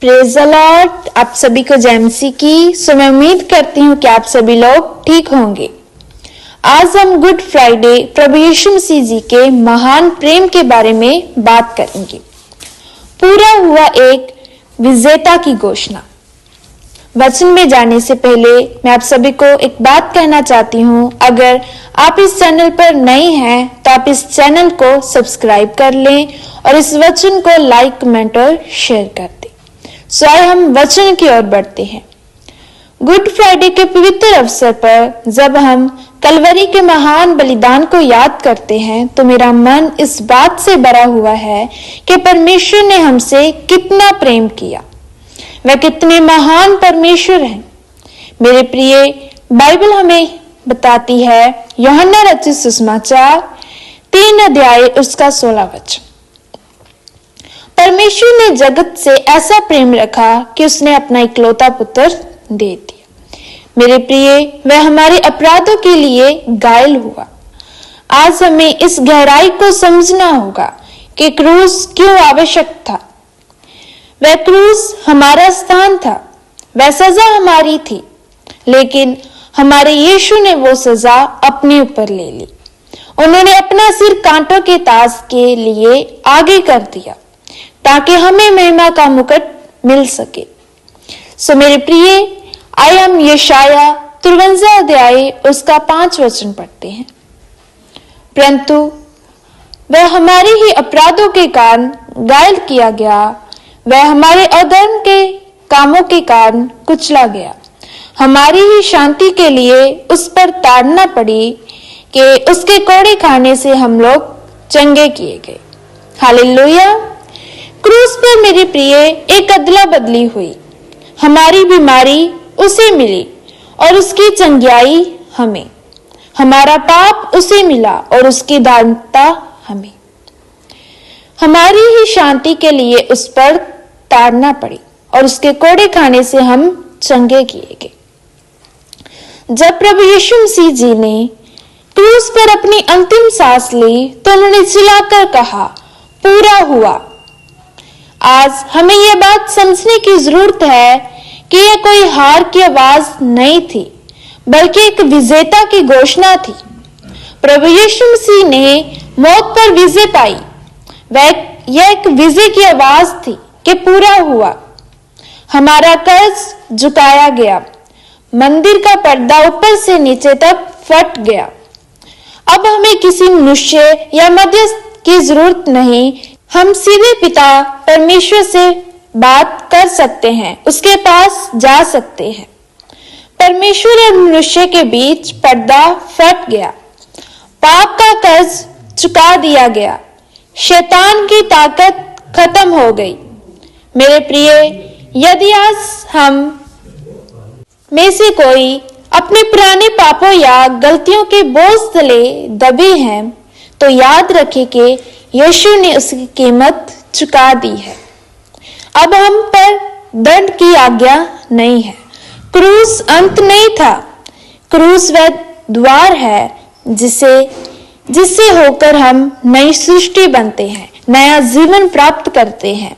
Praise the Lord. आप सभी को जय मसीह की। सो मैं उम्मीद करती हूँ कि आप सभी लोग ठीक होंगे। आज हम गुड फ्राइडे प्रभु यीशु मसीह जी के महान प्रेम के बारे में बात करेंगे। पूरा हुआ एक विजेता की घोषणा। वचन में जाने से पहले मैं आप सभी को एक बात कहना चाहती हूँ। अगर आप इस चैनल पर नए हैं तो आप इस चैनल को सब्सक्राइब कर लें और इस वचन को लाइक, कमेंट और शेयर कर दें। सो आइए हम वचन की ओर बढ़ते हैं। गुड फ्राइडे के पवित्र अवसर पर जब हम कलवरी के महान बलिदान को याद करते हैं तो मेरा मन इस बात से भरा हुआ है कि परमेश्वर ने हमसे कितना प्रेम किया। वह कितने महान परमेश्वर हैं। मेरे प्रिय, बाइबल हमें बताती है, यूहन्ना रचित सुसमाचार 3 अध्याय उसका 16 वचन। परमेश्वर ने जगत से ऐसा प्रेम रखा कि उसने अपना इकलौता पुत्र दे दिया। मेरे प्रिय, वह हमारे अपराधों के लिए घायल हुआ। आज हमें इस गहराई को समझना होगा कि क्रूस क्यों आवश्यक था। वह क्रूस हमारा स्थान था, वह सजा हमारी थी, लेकिन हमारे यीशु ने वो सजा अपने ऊपर ले ली। उन्होंने अपना सिर कांटों के ताज के लिए आगे कर दिया ताकि हमें महिमा का मुकुट मिल सके। सो मेरे प्रिय, आइए हम यशाया 53 अध्याय उसका 5 वचन पढ़ते हैं। परंतु वह हमारे ही अपराधों के कारण घायल किया गया, वह हमारे अधर्म के कामों के कारण कुचला गया। हमारी ही शांति के लिए उस पर ताड़ना पड़ी कि उसके कोड़े खाने से हम लोग चंगे किए गए। हालेलुया। क्रूस पर मेरे प्रिय एक अदला बदली हुई। हमारी बीमारी उसे मिली और उसकी चंगियाई हमें। हमारा पाप उसे मिला और उसकी धार्मिकता हमें। हमारी ही शांति के लिए उस पर ताड़ना पड़ी और उसके कोड़े खाने से हम चंगे किए गए। जब प्रभु यीशु मसीह जी ने क्रूस पर अपनी अंतिम सांस ली तो उन्होंने चिल्लाकर कहा, पूरा हुआ। आज हमें यह बात समझने की जरूरत है कि यह कोई हार की आवाज नहीं थी, बल्कि एक विजेता की घोषणा थी। प्रभु यीशु मसीह ने मौत पर विजय पाई। यह एक विजय की आवाज थी कि पूरा हुआ। हमारा कर्ज झुकाया गया। मंदिर का पर्दा ऊपर से नीचे तक फट गया। अब हमें किसी मनुष्य या मध्यस्थ की जरूरत नहीं। हम सीधे पिता परमेश्वर से बात कर सकते हैं, उसके पास जा सकते हैं। परमेश्वर और मनुष्य के बीच पर्दा फट गया। पाप का कर्ज चुका दिया गया। शैतान की ताकत खत्म हो गई। मेरे प्रिय, यदि आज हम में से कोई अपने पुराने पापों या गलतियों के बोझ तले दबे हैं तो याद रखें कि यीशु ने उसकी कीमत चुका दी है। अब हम पर दंड की आज्ञा नहीं है। क्रूस अंत नहीं था। क्रूस वह द्वार है जिससे होकर हम नई सृष्टि बनते हैं, नया जीवन प्राप्त करते हैं।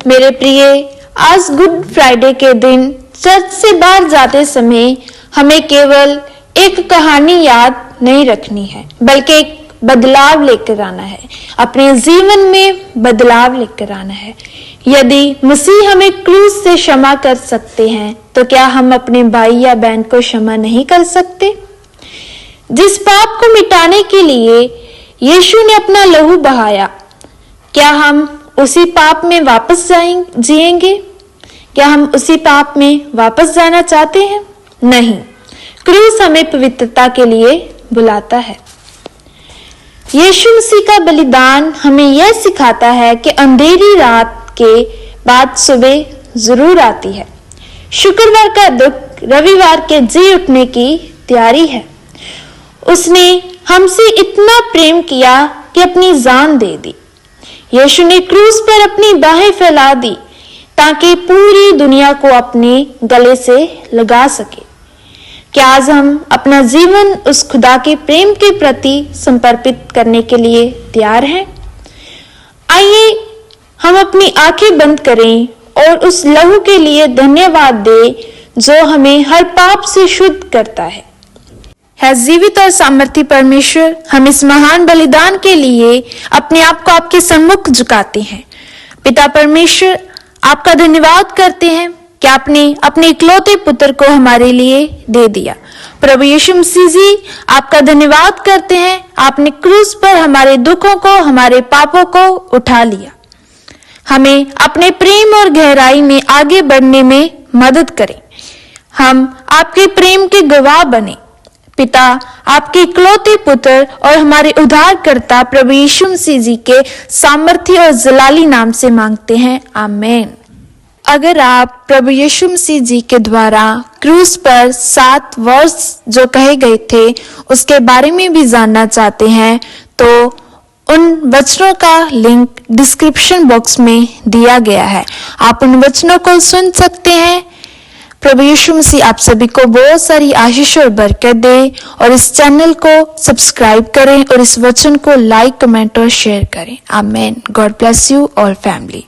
मेरे प्रिय, आज गुड फ्राइडे के दिन चर्च से बाहर जाते समय हमें केवल एक कहानी याद नहीं रखनी है, बल्कि एक बदलाव लेकर आना है। अपने जीवन में बदलाव लेकर आना है। यदि मसीह हमें क्रूस से क्षमा कर सकते हैं तो क्या हम अपने भाई या बहन को क्षमा नहीं कर सकते? जिस पाप को मिटाने के लिए यीशु ने अपना लहू बहाया, क्या हम उसी पाप में वापस जिएंगे? क्या हम उसी पाप में वापस जाना चाहते हैं? नहीं। क्रूस हमें पवित्रता के लिए बुलाता है। यीशु मसीह का बलिदान हमें यह सिखाता है कि अंधेरी रात के बाद सुबह जरूर आती है। शुक्रवार का दुख रविवार के जी उठने की तैयारी है। उसने हमसे इतना प्रेम किया कि अपनी जान दे दी। यीशु ने क्रूस पर अपनी बाहें फैला दी ताकि पूरी दुनिया को अपने गले से लगा सके। क्या आज हम अपना जीवन उस खुदा के प्रेम के प्रति समर्पित करने के लिए तैयार हैं? आइए हम अपनी आंखें बंद करें और उस लहू के लिए धन्यवाद दे जो हमें हर पाप से शुद्ध करता है। जीवित और सामर्थी परमेश्वर, हम इस महान बलिदान के लिए अपने आप को आपके सम्मुख झुकाते हैं। पिता परमेश्वर, आपका धन्यवाद करते हैं कि आपने अपने इकलौते पुत्र को हमारे लिए दे दिया। प्रभु यीशु मसीह जी, आपका धन्यवाद करते हैं, आपने क्रूस पर हमारे दुखों को, हमारे पापों को उठा लिया। हमें अपने प्रेम और गहराई में आगे बढ़ने में मदद करें। हम आपके प्रेम के गवाह बने। पिता, आपके इकलौते पुत्र और हमारे उद्धारकर्ता प्रभु यीशु मसीह जी के सामर्थ्य और जलाली नाम से मांगते हैं, आमीन। अगर आप प्रभु यीशु मसीह जी के द्वारा क्रूस पर 7 वर्ष जो कहे गए थे उसके बारे में भी जानना चाहते हैं तो उन वचनों का लिंक डिस्क्रिप्शन बॉक्स में दिया गया है। आप उन वचनों को सुन सकते हैं। प्रभु यीशु मसीह आप सभी को बहुत सारी आशीष और बरकत दे और इस चैनल को सब्सक्राइब करें और इस वचन को लाइक, कमेंट और शेयर करें। आमीन। God bless you all family.